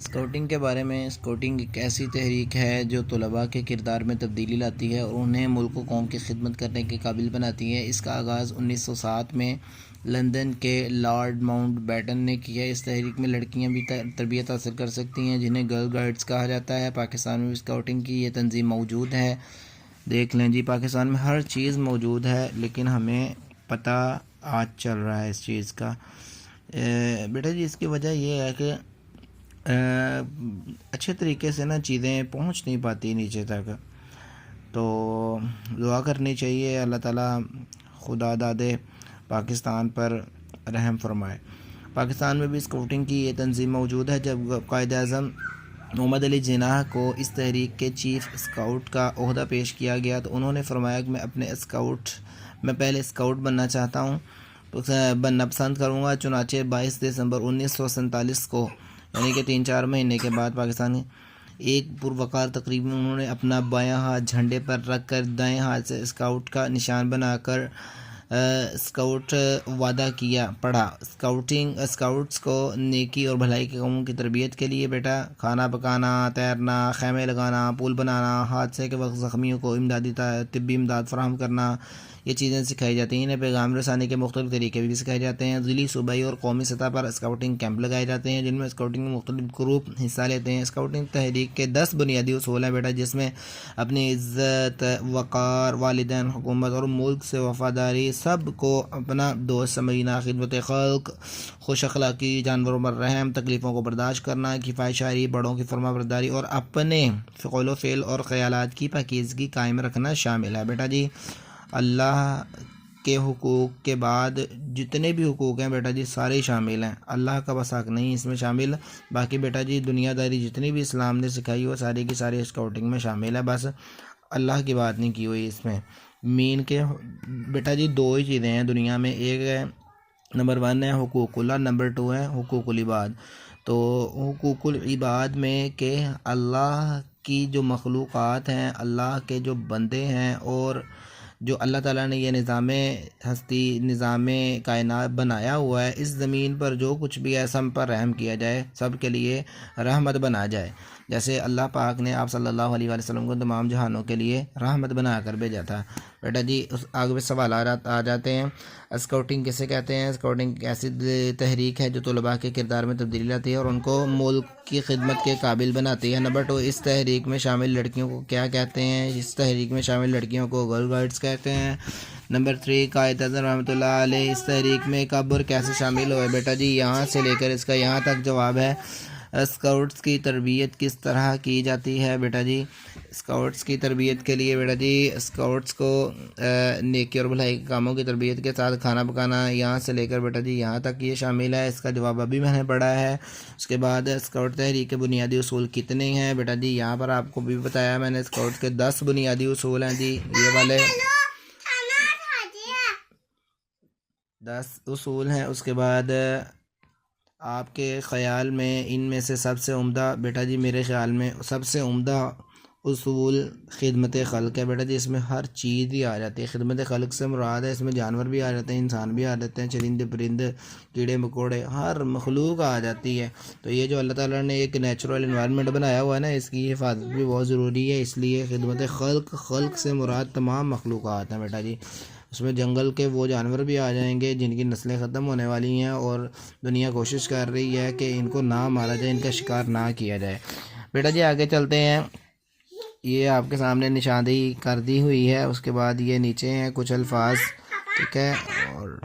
Scouting کے بارے میں، اسکاؤٹنگ ایک ایسی تحریک ہے جو طلباء کے کردار میں تبدیلی لاتی ہے اور انہیں ملک و قوم کی خدمت کرنے کے قابل بناتی ہے۔ اس کا آغاز 1907 میں لندن کے لارڈ ماؤنٹ بیٹن نے کیا۔ اس تحریک میں لڑکیاں بھی تربیت حاصل کر سکتی ہیں، جنہیں گرل گائیڈز کہا جاتا ہے۔ پاکستان میں بھی اسکاؤٹنگ کی یہ تنظیم موجود ہے۔ دیکھ لیں جی، پاکستان میں ہر چیز موجود ہے، لیکن ہمیں پتہ آج چل رہا ہے اس چیز کا۔ بیٹا جی، اس کی وجہ یہ ہے کہ اچھے طریقے سے چیزیں پہنچ نہیں پاتی نیچے تک، تو دعا کرنی چاہیے اللہ تعالیٰ خدا دادے پاکستان پر رحم فرمائے۔ پاکستان میں بھی اسکاؤٹنگ کی یہ تنظیم موجود ہے۔ جب قائد اعظم محمد علی جناح کو اس تحریک کے چیف اسکاؤٹ کا عہدہ پیش کیا گیا تو انہوں نے فرمایا کہ میں پہلے اسکاؤٹ بننا چاہتا ہوں، بننا پسند کروں گا۔ چنانچہ 22 دسمبر 1947 کو، یعنی کہ 3-4 مہینے کے بعد، پاکستان ایک پروقار تقریب میں انہوں نے اپنا بایاں ہاتھ جھنڈے پر رکھ کر دائیں ہاتھ سے اسکاؤٹ کا نشان بنا کر اسکاؤٹ وعدہ کیا پڑھا۔ اسکاؤٹس کو نیکی اور بھلائی کے کاموں کی تربیت کے لیے بیٹا کھانا پکانا، تیرنا، خیمے لگانا، پل بنانا، حادثے کے وقت زخمیوں کو طبی امداد فراہم کرنا، یہ چیزیں سکھائی جاتی ہیں۔ انہیں پیغام رسانی کے مختلف طریقے بھی سکھائے جاتے ہیں۔ ضلعی، صوبائی اور قومی سطح پر اسکاؤٹنگ کیمپ لگائے جاتے ہیں، جن میں اسکاؤٹنگ کے مختلف گروپ حصہ لیتے ہیں۔ اسکاؤٹنگ تحریک کے 10 بنیادی اصول ہیں بیٹا، جس میں اپنی عزت، وقار، والدین، حکومت اور ملک سے وفاداری، سب کو اپنا دوست سمجھنا، خدمت خلق، خوش اخلاقی، جانوروں پر رحم، تکلیفوں کو برداشت کرنا، کفایت شاعری، بڑوں کی فرما برداری اور اپنے قول و فعل اور خیالات کی پاکیزگی قائم رکھنا شامل ہے۔ بیٹا جی، اللہ کے حقوق کے بعد جتنے بھی حقوق ہیں بیٹا جی سارے شامل ہیں، اللہ کا بس حق نہیں اس میں شامل۔ باقی بیٹا جی دنیا داری جتنی بھی اسلام نے سکھائی وہ ساری کی ساری اسکاؤٹنگ میں شامل ہے، بس اللہ کی بات نہیں کی ہوئی اس میں۔ مین کے بیٹا جی 2 ہی چیزیں ہیں دنیا میں، ایک ہے نمبر 1 ہے حقوق اللہ، نمبر 2 ہے حقوق العباد۔ تو حقوق العباد میں کہ اللہ کی جو مخلوقات ہیں، اللہ کے جو بندے ہیں، اور جو اللہ تعالیٰ نے یہ نظام ہستی، نظام کائنات بنایا ہوا ہے، اس زمین پر جو کچھ بھی ہے سب پر رحم کیا جائے، سب کے لیے رحمت بنا جائے۔ جیسے اللہ پاک نے آپ صلی اللہ علیہ وسلم کو تمام جہانوں کے لیے رحمت بنا کر بھیجا تھا۔ بیٹا جی اس آگے سوالات آ جاتے ہیں۔ اسکاؤٹنگ کسے کہتے ہیں؟ اسکاؤٹنگ ایک ایسی تحریک ہے جو طلباء کے کردار میں تبدیلی لاتی ہے اور ان کو ملک کی خدمت کے قابل بناتی ہے۔ نمبر 2، اس تحریک میں شامل لڑکیوں کو کیا کہتے ہیں؟ اس تحریک میں شامل لڑکیوں کو گرل گائیڈز کہتے ہیں۔ نمبر 3، قائد اعظم رحمۃ اللہ علیہ اس تحریک میں کب اور کیسے شامل ہوئے؟ بیٹا جی یہاں سے لے کر اس کا یہاں تک جواب ہے۔ اسکاؤٹس کی تربیت کس طرح کی جاتی ہے؟ بیٹا جی اسکاؤٹس کی تربیت کے لیے بیٹا جی اسکاؤٹس کو نیکی اور بھلائی کے کاموں کی تربیت کے ساتھ کھانا پکانا، یہاں سے لے کر بیٹا جی یہاں تک یہ شامل ہے۔ اس کا جواب ابھی میں نے پڑھا ہے۔ اس کے بعد اسکاؤٹ تحریک کے بنیادی اصول کتنے ہیں؟ بیٹا جی یہاں پر آپ کو بھی بتایا میں نے، اسکاؤٹ کے 10 بنیادی اصول ہیں جی، یہ والے 10 اصول ہیں۔ اس کے بعد آپ کے خیال میں ان میں سے سب سے عمدہ بیٹا جی میرے خیال میں سب سے عمدہ اصول خدمت خلق ہے۔ بیٹا جی اس میں ہر چیز ہی آ جاتی ہے، خدمت خلق سے مراد ہے، اس میں جانور بھی آ جاتے ہیں، انسان بھی آ جاتے ہیں، چرندے پرندے، کیڑے مکوڑے، ہر مخلوق آ جاتی ہے۔ تو یہ جو اللہ تعالیٰ نے ایک نیچرل انوائرمنٹ بنایا ہوا ہے نا، اس کی حفاظت بھی بہت ضروری ہے، اس لیے خدمت خلق سے مراد تمام مخلوقات ہیں بیٹا جی۔ اس میں جنگل کے وہ جانور بھی آ جائیں گے جن کی نسلیں ختم ہونے والی ہیں اور دنیا کوشش کر رہی ہے کہ ان کو نہ مارا جائے، ان کا شکار نہ کیا جائے۔ بیٹا جی آگے چلتے ہیں، یہ آپ کے سامنے نشاندہی کر دی ہوئی ہے۔ اس کے بعد یہ نیچے ہیں کچھ الفاظ، ٹھیک ہے، اور